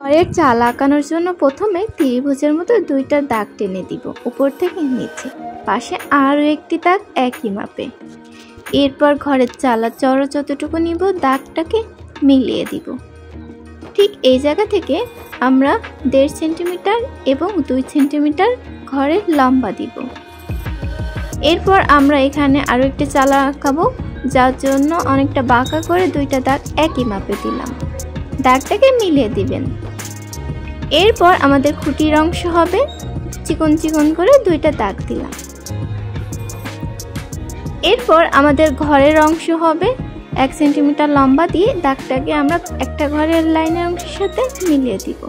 ঘরের চাল আঁকানোর জন্য প্রথমে ত্রিভুজের মতো দুইটা দাগ টেনে দিব উপর থেকে নিচে, পাশে আরও একটি দাগ একই মাপে। এরপর ঘরের চালা চওড়া যতটুকু নিব দাগটাকে মিলিয়ে দিব। ঠিক এই জায়গা থেকে আমরা 1.5 সেন্টিমিটার এবং 2 সেন্টিমিটার ঘরের লম্বা দিব। এরপর আমরা এখানে আরও একটি চালা আঁকাবো, যার জন্য অনেকটা বাঁকা করে দুইটা দাগ একই মাপে দিলাম। দাগটাকে মিলিয়ে দিবেন। এরপর আমাদের খুঁটির অংশ হবে, চিকন চিকন করে দুইটা দাগ দিলাম। এরপর আমাদের ঘরের অংশ হবে 1 সেন্টিমিটার লম্বা দিয়ে দাগটাকে আমরা একটা ঘরের লাইনের অংশের সাথে মিলিয়ে দিব।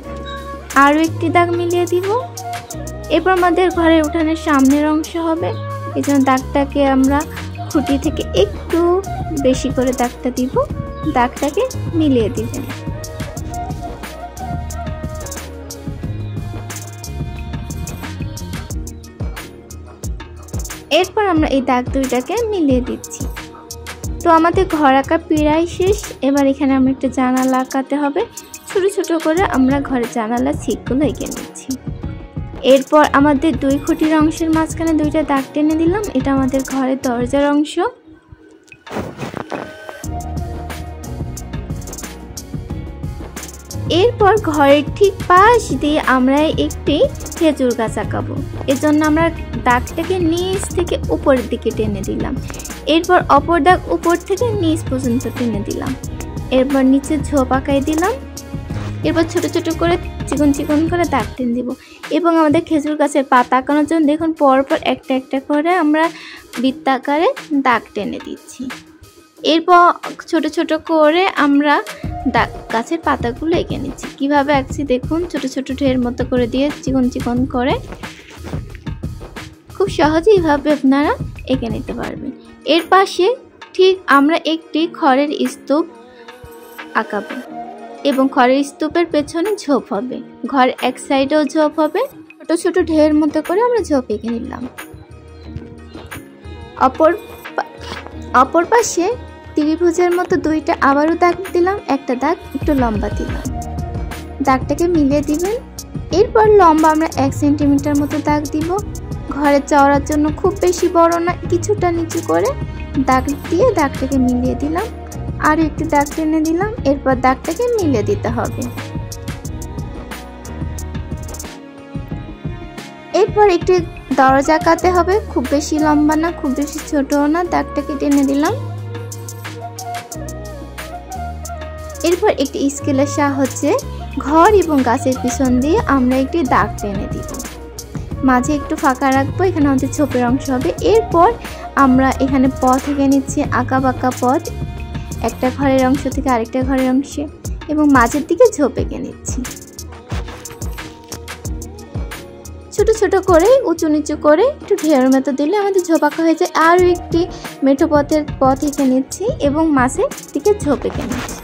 আরও একটি দাগ মিলিয়ে দিব। এরপর আমাদের ঘরের উঠানের সামনের অংশ হবে, এই জন্য দাগটাকে আমরা খুঁটি থেকে একটু বেশি করে দাগটা দিব। দাগটাকে মিলিয়ে দিবেন। এরপর আমরা এই দাগ দুইটাকে মিলিয়ে দিচ্ছি। তো আমাদের ঘর আঁকা প্রায় শেষ। এবার এখানে আমরা একটা জানালা আঁকাতে হবে। ছোট ছোট করে আমরা ঘরের জানালার ছিকগুলো এঁকে নিচ্ছি। এরপর আমাদের 2 খুঁটির অংশের মাঝখানে দুইটা দাগ টেনে দিলাম। এটা আমাদের ঘরের দরজার অংশ। এরপর ঘরের ঠিক পাশ দিয়ে আমরা একটি খেজুর গাছ আঁকাবো। এজন্য আমরা দাগটাকে নিচ থেকে উপরের দিকে টেনে দিলাম। এরপর অপর দাগ উপর থেকে নিচ পর্যন্ত টেনে দিলাম। এরপর নিচে ঝোপ আঁকাই দিলাম। এরপর ছোট ছোট করে চিকন চিকন করে দাগ টেনে দিব। এবং আমাদের খেজুর গাছের পাতা আঁকানোর জন্য দেখুন পরপর একটা একটা করে আমরা বৃত্তাকারে দাগ টেনে দিচ্ছি। এরপর ছোট ছোট করে আমরা গাছের পাতাগুলো এঁকে নিচ্ছি। কীভাবে আঁকছি দেখুন, ছোট ছোট ঢের মতো করে দিয়ে চিকন চিকন করে খুব সহজেই এইভাবে আপনারা এঁকে নিতে পারবেন। এর পাশে ঠিক আমরা একটি খড়ের স্তূপ আঁকাবো এবং খড়ের স্তূপের পেছনে ঝোপ হবে। ঘর এক সাইডেও ঝোপ হবে। ছোট ছোট ঢের মতো করে আমরা ঝোপ এঁকে নিলাম। অপর পাশে ত্রিভুজের মতো দুইটা আবারও দাগ দিলাম। একটা দাগ একটু লম্বা দিলাম। দাগটাকে মিলিয়ে দিবেন। এরপর লম্বা আমরা 1 সেন্টিমিটার মতো দাগ দিব। ঘরের চওড়ার জন্য খুব বেশি বড় না, কিছুটা নিচু করে দাগ দিয়ে দাগটাকে মিলিয়ে দিলাম। আর একটু দাগ টেনে দিলাম। এরপর দাগটাকে মিলিয়ে দিতে হবে। এরপর একটি দরজা আঁকাতে হবে, খুব বেশি লম্বা না, খুব বেশি ছোটও না। দাগটাকে টেনে দিলাম। এরপর একটি স্কেলের সাহায্যে ঘর এবং গাছের পিছন দিয়ে আমরা একটি দাগ টেনে দিব। মাঝে একটু ফাঁকা রাখবো, এখানে আমাদের ছোপের অংশ হবে। এরপর আমরা এখানে পথ এঁকে নিচ্ছি, আঁকা বাঁকা পথ, একটা ঘরের অংশ থেকে আরেকটা ঘরের অংশে, এবং মাঝের দিকে ঝোপ এঁকে নিচ্ছি। ছোট ছোট করে উঁচু নিচু করে একটু ঢেউর মতো দিলে আমাদের ঝোপ আঁকা হয়ে যায়। আরও একটি মেঠো পথের পথ এঁকে নিচ্ছি এবং মাঝের দিকে ঝোপ এঁকে নিচ্ছি।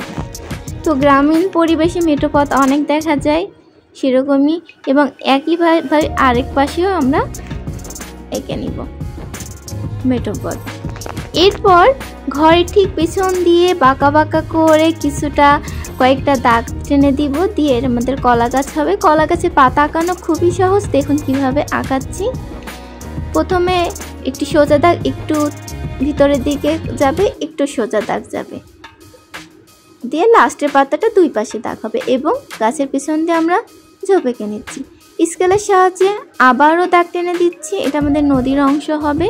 তো গ্রামীণ পরিবেশে মেঠো পথ অনেক দেখা যায়, সেরকমই এবং একইভাবে আরেক পাশেও আমরা এঁকে নিব মেঠো পথ। এরপর ঘরের ঠিক পিছন দিয়ে বাঁকা বাঁকা করে কয়েকটা দাগ টেনে দিব। দিয়ে আমাদের কলা গাছ হবে। কলা গাছের পাতা আঁকানো খুবই সহজ। দেখুন কিভাবে আঁকাচ্ছি। প্রথমে একটি সোজা দাগ একটু ভিতরের দিকে যাবে, একটু সোজা দাগ যাবে, দিয়ে লাস্টের পাতাটা 2 পাশে দাগ হবে এবং গাছের পিছন দিয়ে আমরা ঝোপ এঁকে নিচ্ছি। স্কেলের সাহায্যে আবারও দাগ টেনে দিচ্ছি। এটা আমাদের নদীর অংশ হবে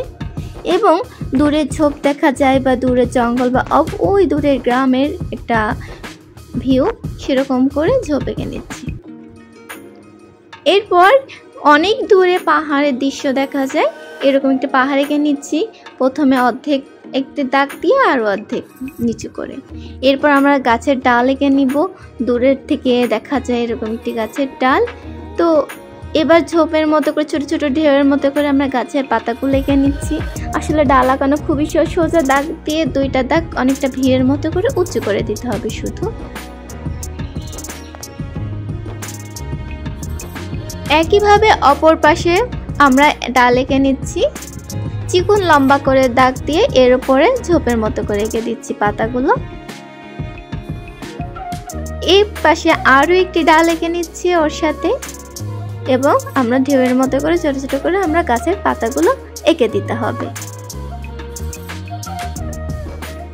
এবং দূরে ঝোপ দেখা যায় বা দূরের জঙ্গল বা ওই দূরের গ্রামের একটা ভিউ, সেরকম করে ঝোপ এঁকে নিচ্ছি। এরপর অনেক দূরে পাহাড়ের দৃশ্য দেখা যায়, এরকম একটা পাহাড় এঁকে নিচ্ছি। প্রথমে অর্ধেক একটি দাগ দিয়ে আরও অর্ধেক নিচু করে। এরপর আমরা গাছের ডাল এঁকে নিব। দূরের থেকে দেখা যায় এরকম একটি গাছের ডাল। তো এবার ঝোপের মতো করে ছোট ছোট ঢেউয়ের মতো করে আমরা গাছের পাতাগুলো এঁকে নিচ্ছি। আসলে ডাল আঁকানো খুবই সোজা, দাগ দিয়ে 2টা দাগ অনেকটা ভিড়ের মতো করে উঁচু করে দিতে হবে শুধু। একইভাবে অপর পাশে আমরা ডাল এঁকে নিচ্ছি। চিকন লম্বা করে দাগ দিয়ে এর উপরে ঝোপের মতো করে এঁকে দিচ্ছি পাতাগুলো। এই পাশে আরও একটি ডাল এঁকে নিচ্ছি ওর সাথে, এবং আমরা ঢেউয়ের মতো করে ছোট ছোট করে আমরা গাছের পাতাগুলো এঁকে দিতে হবে।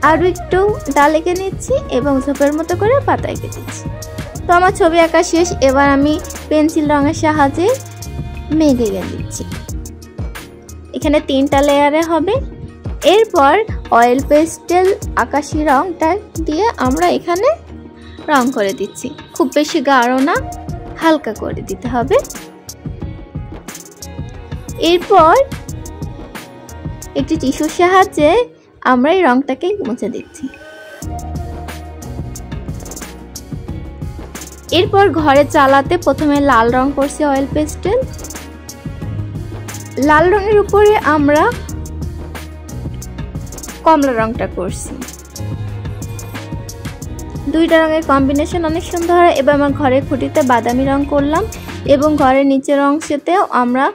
আরও একটু ডাল এঁকে নিচ্ছি এবং ঝোপের মতো করে পাতা এঁকে দিচ্ছি। তো আমার ছবি আঁকা শেষ। এবার আমি পেন্সিল রঙের সাহায্যে মেঘ এঁকে দিচ্ছি। এখানে 3টা লেয়ারে হবে। এরপর অয়েল পেস্টেল আকাশি রংটা দিয়ে আমরা এখানে রং করে দিচ্ছি। খুব বেশি গাঢ় না, হালকা করে দিতে হবে। এরপর একটি টিস্যুর সাহায্যে আমরা এই রংটাকে মুছে দিচ্ছি। এরপর ঘরে চালাতে প্রথমে লাল রং করছি অয়েল পেস্টেল। লাল রঙের উপরে আমরা কমলা রংটা করছি। দুইটা রঙের কম্বিনেশন অনেক সুন্দর হয়। এবার আমার ঘরের খুঁটিতে বাদামি রং করলাম এবং ঘরের নিচের অংশেতেও আমরা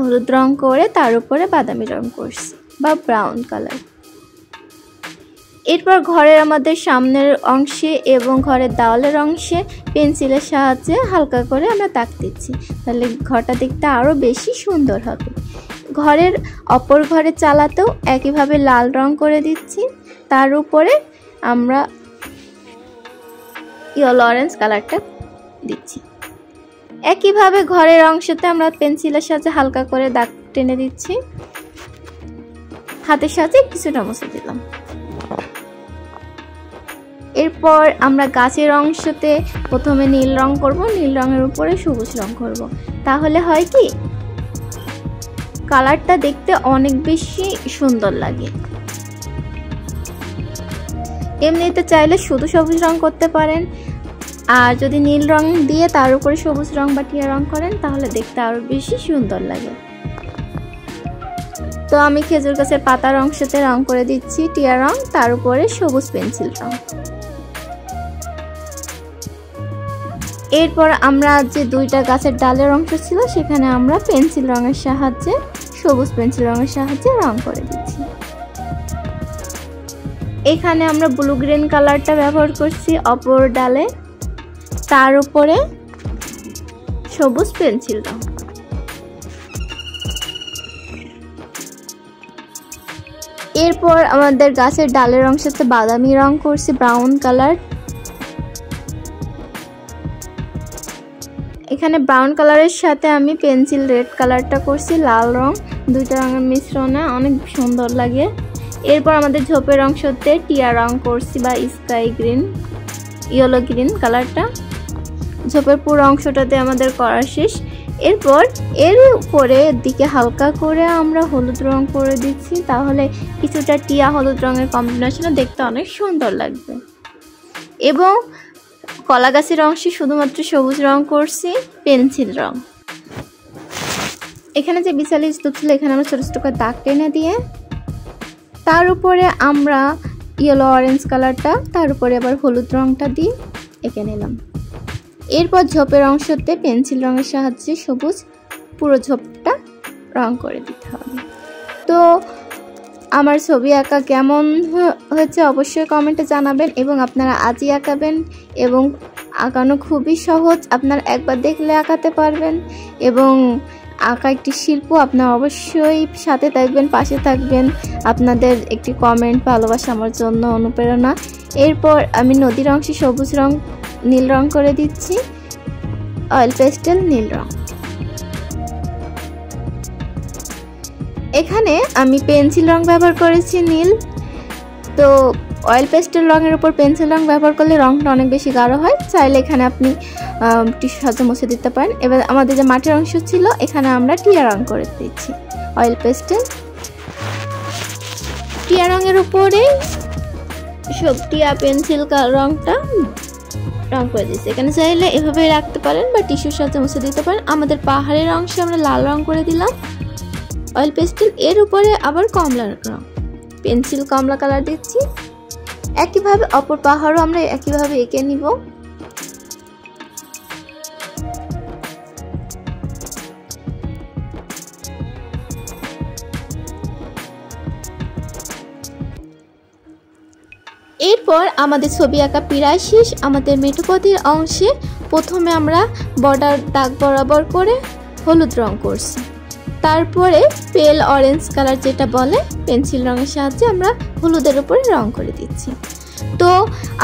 হলুদ রং করে তার উপরে বাদামি রং করছি বা ব্রাউন কালার। এরপর ঘরের আমাদের সামনের অংশে এবং ঘরের দেওয়ালের অংশে পেন্সিলের সাহায্যে হালকা করে আমরা দাগ দিচ্ছি, তাহলে ঘরটা দেখতে আরও বেশি সুন্দর হবে। ঘরের অপর ঘরে চালাতেও একইভাবে লাল রং করে দিচ্ছি, তার উপরে আমরা ইয়েলো অরেঞ্জ কালারটা দিচ্ছি। একইভাবে ঘরের অংশতে আমরা পেন্সিলের সাহায্যে হালকা করে দাগ টেনে দিচ্ছি, হাতের সাহায্যে কিছুটা মুছে দিলাম। এরপর আমরা গাছের অংশতে প্রথমে নীল রং করব, নীল রঙের উপরে সবুজ রং করব। তাহলে হয় কি, কালারটা দেখতে অনেক বেশি সুন্দর লাগে। এমনিতে চাইলে শুধু সবুজ রং করতে পারেন, আর যদি নীল রং দিয়ে তার উপরে সবুজ রং বা টিয়া রং করেন তাহলে দেখতে আরো বেশি সুন্দর লাগে। তো আমি খেজুর গাছের পাতার অংশতে রং করে দিচ্ছি টিয়া রং, তার উপরে সবুজ পেন্সিল রং। এরপর আমরা যে দুইটা গাছের ডালের অংশ ছিল সেখানে আমরা পেন্সিল রঙের সাহায্যে, সবুজ পেন্সিল রঙের সাহায্যে রং করে দিচ্ছি। এখানে আমরা ব্লু গ্রিন কালারটা ব্যবহার করছি অপর ডালে, তার উপরে সবুজ পেন্সিল রং। এরপর আমাদের গাছের ডালের অংশতে বাদামি রং করছি ব্রাউন কালার। এখানে ব্রাউন কালারের সাথে আমি পেন্সিল রেড কালারটা করছি লাল রং, দুইটা রঙের মিশ্রণে অনেক সুন্দর লাগে। এরপর আমাদের ঝোপের অংশতে টিয়া রং করছি বা স্কাই গ্রিন, ইয়েলো গ্রিন কালারটা। ঝোপের পুরো অংশটাতে আমাদের করা শেষ। এরপর এর উপরে দিকে হালকা করে আমরা হলুদ রং করে দিচ্ছি, তাহলে কিছুটা টিয়া হলুদ রঙের কম্বিনেশনে দেখতে অনেক সুন্দর লাগবে। এবং কলা গাছের অংশে শুধুমাত্র সবুজ রং করছি পেন্সিল রং। এখানে যে বিশাল স্তূপ ছিল এখানে আমরা ছোট ছোট করে দাগ টেনে দিয়ে তার উপরে আমরা ইয়েলো অরেঞ্জ কালারটা, তার উপরে আবার হলুদ রংটা দিয়ে এঁকে নিলাম। এরপর ঝোপের অংশতে পেন্সিল রঙের সাহায্যে সবুজ পুরো ঝোপটা রং করে দিতে হবে। তো আমার ছবি আঁকা কেমন হয়েছে অবশ্যই কমেন্টে জানাবেন, এবং আপনারা আজই আঁকাবেন। এবং আঁকানো খুবই সহজ, আপনারা একবার দেখলে আঁকাতে পারবেন। এবং আঁকা একটি শিল্প, আপনারা অবশ্যই সাথে থাকবেন, পাশে থাকবেন। আপনাদের একটি কমেন্ট, ভালোবাসা আমার জন্য অনুপ্রেরণা। এরপর আমি নদীর অংশে সবুজ রং নীল রং করে দিচ্ছি, অয়েল পেস্টেল নীল রং। এখানে আমি পেন্সিল রং ব্যবহার করেছি নীল। তো অয়েল পেস্টেল রঙের উপর পেন্সিল রং ব্যবহার করলে রংটা অনেক বেশি গাঢ় হয়, চাইলে এখানে আপনি টিস্যুর সাহায্যে মুছে দিতে পারেন। এবার আমাদের যে মাটির অংশ ছিল এখানে আমরা টিয়া রং করে দিচ্ছি, অয়েল পেস্টেল টিয়া রঙের উপরে সব টিয়া পেন্সিল রংটা রং করে দিচ্ছি। এখানে চাইলে এভাবে রাখতে পারেন বা টিস্যুর সাহায্যে মুছে দিতে পারেন। আমাদের পাহাড়ের অংশে আমরা লাল রং করে দিলাম অয়েল পেস্টেল, এর উপরে আবার কমলা রং পেন্সিল কমলা কালার দিচ্ছি। একইভাবে অপর পাহাড়ও আমরা একইভাবে এঁকে নিব। এরপর আমাদের ছবি আঁকা প্রায় শেষ। আমাদের মেঠোপথের অংশে প্রথমে আমরা বর্ডার দাগ বরাবর করে হলুদ রং করছি, তারপরে পেল অরেঞ্জ কালার যেটা বলে পেন্সিল রঙের সাহায্যে আমরা হলুদের উপরে রং করে দিচ্ছি। তো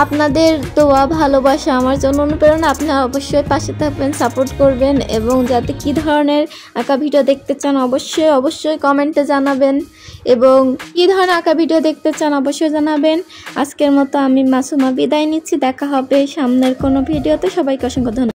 আপনাদের দোয়া ভালোবাসা আমার জন্য অনুপ্রেরণা। আপনারা অবশ্যই পাশে থাকবেন, সাপোর্ট করবেন, এবং যাতে কী ধরনের আঁকা ভিডিও দেখতে চান অবশ্যই কমেন্টে জানাবেন, এবং কী ধরনের আঁকা ভিডিও দেখতে চান অবশ্যই জানাবেন। আজকের মতো আমি মাসুমা বিদায় নিচ্ছি, দেখা হবে সামনের কোনো ভিডিওতে। সবাইকে অসংখ্য ধন্যবাদ।